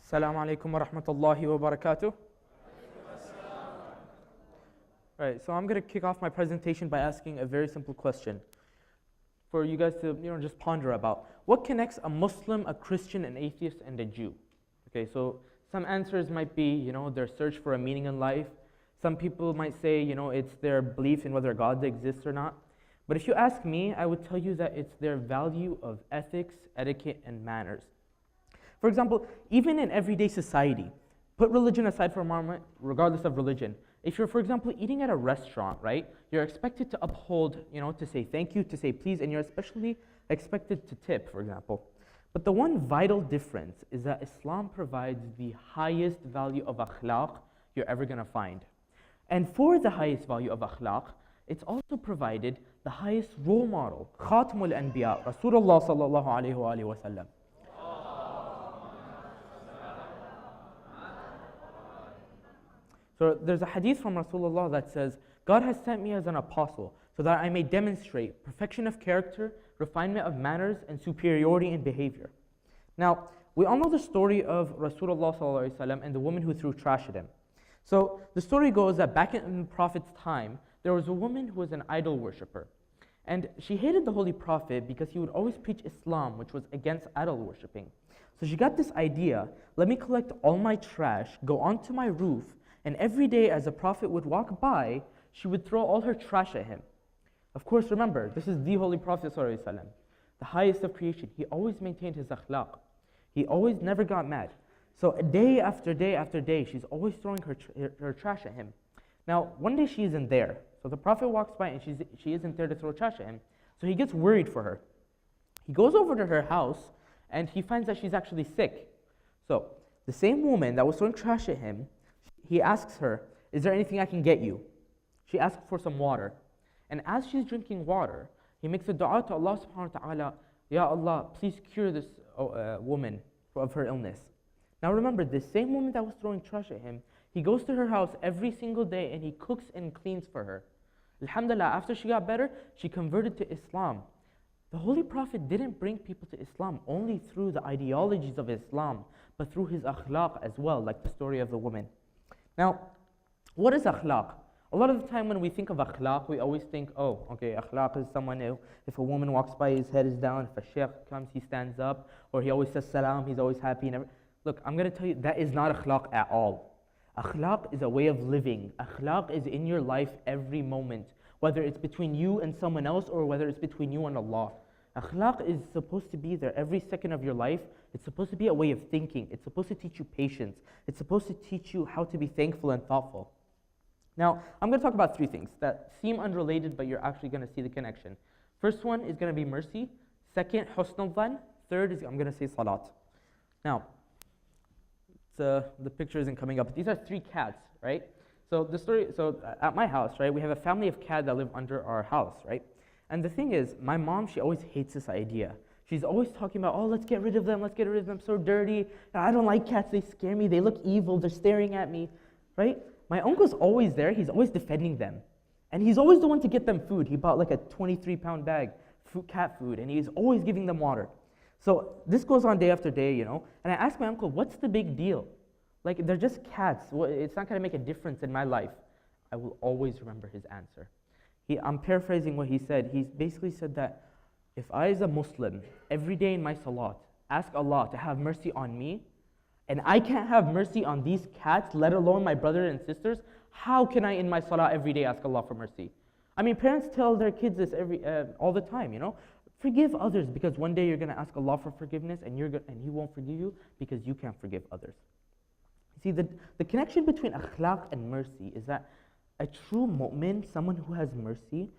Assalamu alaikum wa rahmatullahi wa barakatuh. Right, so I'm going to kick off my presentation by asking a very simple question for you guys to just ponder about. What connects a Muslim, a Christian, an atheist, and a Jew? Okay, so some answers might be, their search for a meaning in life. Some people might say, it's their belief in whether God exists or not. But if you ask me, I would tell you that it's their value of ethics, etiquette, and manners. For example, even in everyday society, put religion aside for a moment, regardless of religion. If you're, for example, eating at a restaurant, right, you're expected to uphold, to say thank you, to say please, and you're especially expected to tip, for example. But the one vital difference is that Islam provides the highest value of akhlaq you're ever going to find. And for the highest value of akhlaq, it's also provided the highest role model, Khatamul Anbiya, Rasulullah sallallahu alayhi wa sallam. So there's a hadith from Rasulullah that says, God has sent me as an apostle so that I may demonstrate perfection of character, refinement of manners, and superiority in behavior. Now, we all know the story of Rasulullah ﷺ and the woman who threw trash at him. So the story goes that back in the Prophet's time, there was a woman who was an idol worshiper. And she hated the Holy Prophet because he would always preach Islam, which was against idol worshipping. So she got this idea, let me collect all my trash, go onto my roof, and every day as the Prophet would walk by, she would throw all her trash at him. Of course, remember, this is the Holy Prophet ﷺ, the highest of creation. He always maintained his akhlaq. He always never got mad. So day after day after day, she's always throwing her trash at him. Now, one day she isn't there. So the Prophet walks by and she isn't there to throw trash at him. So he gets worried for her. He goes over to her house and he finds that she's actually sick. So the same woman that was throwing trash at him, he asks her, is there anything I can get you? She asks for some water. And as she's drinking water, he makes a dua to Allah subhanahu wa ta'ala, Ya Allah, please cure this woman of her illness. Now remember, the same woman that was throwing trash at him, he goes to her house every single day and he cooks and cleans for her. Alhamdulillah, after she got better, she converted to Islam. The Holy Prophet didn't bring people to Islam only through the ideologies of Islam, but through his akhlaq as well, like the story of the woman. Now, what is akhlaq? A lot of the time when we think of akhlaq, we always think, oh, okay, akhlaq is someone who, if a woman walks by, his head is down. If a sheikh comes, he stands up. Or he always says salam, he's always happy. Look, I'm going to tell you, that is not akhlaq at all. Akhlaq is a way of living. Akhlaq is in your life every moment, whether it's between you and someone else or whether it's between you and Allah. Akhlaq is supposed to be there every second of your life. It's supposed to be a way of thinking. It's supposed to teach you patience. It's supposed to teach you how to be thankful and thoughtful. Now, I'm going to talk about three things that seem unrelated, but you're actually going to see the connection. First one is going to be mercy. Second, husnul dhan. Third is I'm going to say salat. Now, the picture isn't coming up, but these are three cats, right? So at my house, right, we have a family of cats that live under our house, right? And the thing is, my mom, she always hates this idea. She's always talking about, oh, let's get rid of them, so dirty. I don't like cats, they scare me, they look evil, they're staring at me, right? My uncle's always there, he's always defending them. And he's always the one to get them food. He bought like a 23-pound bag, cat food, and he's always giving them water. So this goes on day after day, and I asked my uncle, what's the big deal? Like, they're just cats, it's not gonna make a difference in my life. I will always remember his answer. I'm paraphrasing what he said. He basically said that if I, as a Muslim, every day in my salat, ask Allah to have mercy on me, and I can't have mercy on these cats, let alone my brothers and sisters, how can I in my salah every day ask Allah for mercy? I mean, parents tell their kids this all the time, Forgive others because one day you're going to ask Allah for forgiveness and He won't forgive you because you can't forgive others. See, the connection between akhlaq and mercy is that a true mu'min, someone who has mercy,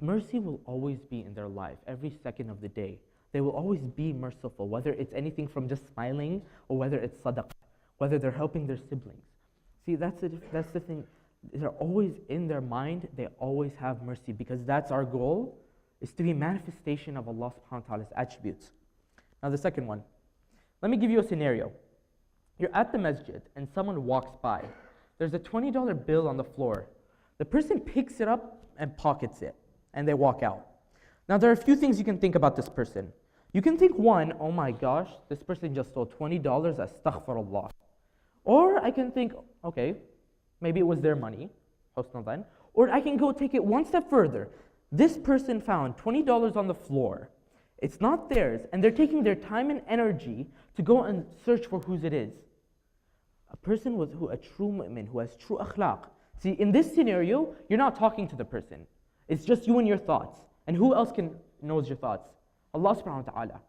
mercy will always be in their life, every second of the day. They will always be merciful, whether it's anything from just smiling or whether it's sadaqah, whether they're helping their siblings. See, that's the thing. They're always in their mind, they always have mercy because that's our goal, is to be manifestation of Allah subhanahu wa ta'ala's attributes. Now the second one, let me give you a scenario. You're at the masjid and someone walks by. There's a $20 bill on the floor. The person picks it up and pockets it, and they walk out. Now there are a few things you can think about this person. You can think one, oh my gosh, this person just stole $20, astaghfirullah. Or I can think, okay, maybe it was their money, husn dhan. Or I can go take it one step further. This person found $20 on the floor. It's not theirs, and they're taking their time and energy to go and search for whose it is. A person a true mu'min, who has true akhlaq. See, in this scenario, you're not talking to the person. It's just you and your thoughts. And who else knows your thoughts? Allah subhanahu wa ta'ala.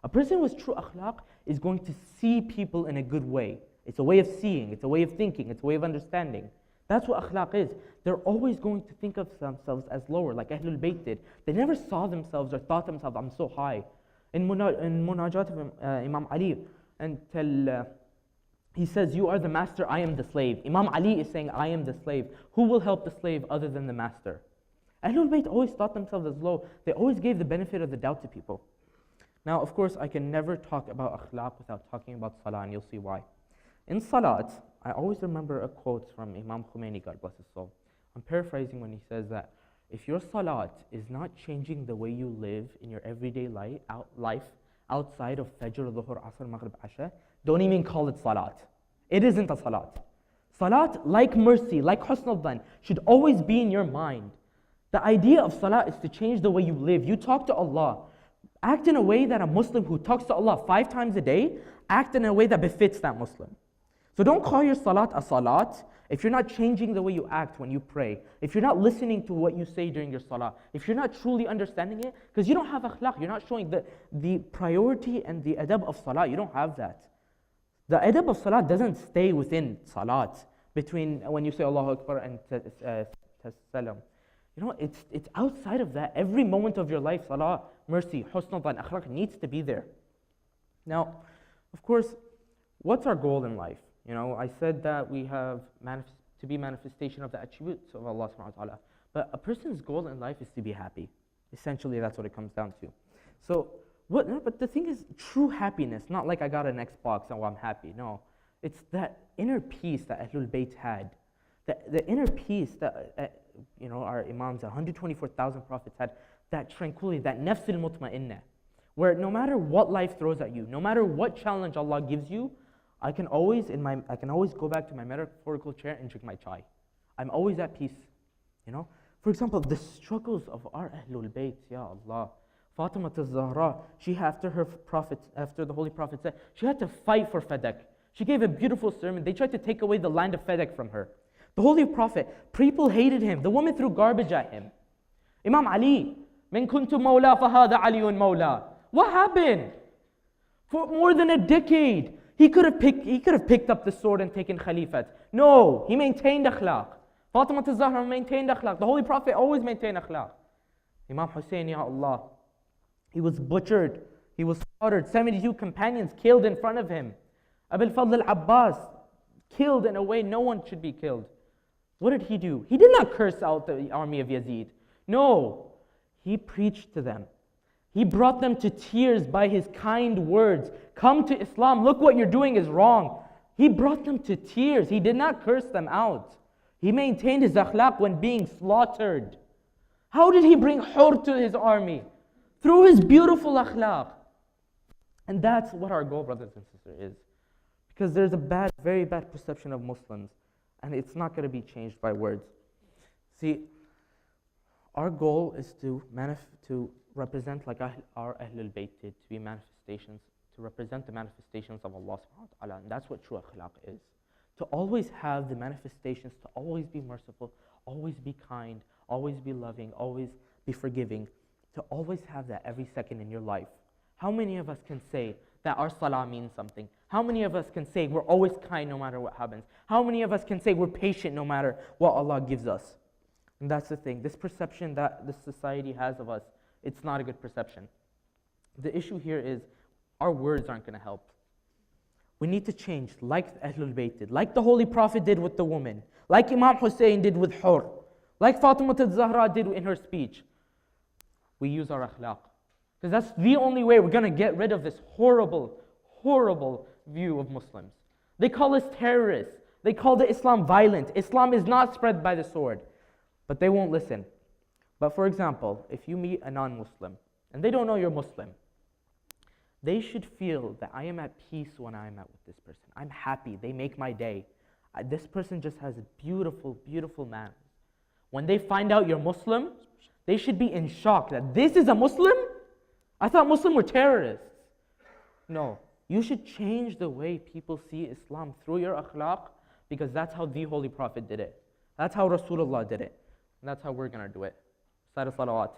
A person with true akhlaq is going to see people in a good way. It's a way of seeing, it's a way of thinking, it's a way of understanding. That's what akhlaq is. They're always going to think of themselves as lower, like Ahlul Bayt did. They never saw themselves or thought themselves, I'm so high. In Munajat of Imam Ali, he says, you are the master, I am the slave. Imam Ali is saying, I am the slave. Who will help the slave other than the master? Ahlul Bayt always thought themselves as low. They always gave the benefit of the doubt to people. Now, of course, I can never talk about akhlaq without talking about salah, and you'll see why. In salat, I always remember a quote from Imam Khomeini, God bless his soul. I'm paraphrasing when he says that if your salat is not changing the way you live in your everyday life outside of Fajr, Dhuhr, Asr, Maghrib, Asha, don't even call it salat. It isn't a salat. Salat, like mercy, like husn dhan, should always be in your mind. The idea of salat is to change the way you live. You talk to Allah. Act in a way that a Muslim who talks to Allah 5 times a day, act in a way that befits that Muslim. So don't call your salat a salat if you're not changing the way you act when you pray, if you're not listening to what you say during your salah, if you're not truly understanding it, because you don't have akhlaq, you're not showing the priority and the adab of salah, you don't have that. The adab of salat doesn't stay within salat, between when you say Allahu Akbar and Tassalam. You know, it's outside of that. Every moment of your life, salah, mercy, husn dhan, akhlaq needs to be there. Now, of course, what's our goal in life? You know, I said that we have to be manifestation of the attributes of Allah subhanahu wa ta'ala. But a person's goal in life is to be happy. Essentially, that's what it comes down to. So, but the thing is, true happiness, not like I got an Xbox, oh, I'm happy. No, it's that inner peace that Ahlul Bayt had. The inner peace that, our Imams, 124,000 prophets had, that tranquility, that nafs al-mutma'innah, where no matter what life throws at you, no matter what challenge Allah gives you, I can always go back to my metaphorical chair and drink my chai. I'm always at peace. You know? For example, the struggles of our Ahlul Bayt, Ya Allah. Fatima al-Zahra, after the Holy Prophet said, she had to fight for Fadak. She gave a beautiful sermon. They tried to take away the land of Fadak from her. The Holy Prophet, people hated him. The woman threw garbage at him. Imam Ali, من كنت مولا فهذا علي مولا. What happened? For more than a decade, he could have picked up the sword and taken Khalifat. No, he maintained akhlaq. Fatima al-Zahra maintained akhlaq. The Holy Prophet always maintained akhlaq. Imam Hussein, Ya Allah, he was butchered. He was slaughtered. 72 companions killed in front of him. Abil Fadl al-Abbas killed in a way no one should be killed. What did he do? He did not curse out the army of Yazid. No, he preached to them. He brought them to tears by his kind words. Come to Islam, look what you're doing is wrong. He brought them to tears. He did not curse them out. He maintained his akhlaq when being slaughtered. How did he bring hur to his army? Through his beautiful akhlaq. And that's what our goal, brothers and sisters, is. Because there's a very bad perception of Muslims, and it's not going to be changed by words. See, our goal is to represent like our Ahlul Bayt did, to be manifestations, to represent the manifestations of Allah subhanahu wa ta'ala. And that's what true akhlaq is. To always have the manifestations, to always be merciful, always be kind, always be loving, always be forgiving. To always have that every second in your life. How many of us can say that our salah means something? How many of us can say we're always kind no matter what happens? How many of us can say we're patient no matter what Allah gives us? And that's the thing. This perception that this society has of us, it's not a good perception. The issue here is our words aren't going to help. We need to change like Ahlul Bayt did, like the Holy Prophet did with the woman, like Imam Hussein did with Hur, like Fatima al-Zahra did in her speech. We use our akhlaq. Because that's the only way we're going to get rid of this horrible, horrible view of Muslims. They call us terrorists. They call the Islam violent. Islam is not spread by the sword. But they won't listen. But for example, if you meet a non-Muslim, and they don't know you're Muslim, they should feel that I am at peace when I am at with this person. I'm happy. They make my day. This person just has beautiful, beautiful manners. When they find out you're Muslim, they should be in shock that this is a Muslim? I thought Muslims were terrorists. No, you should change the way people see Islam through your akhlaq, because that's how the Holy Prophet did it. That's how Rasulullah did it. And that's how we're going to do it. Recite salawat.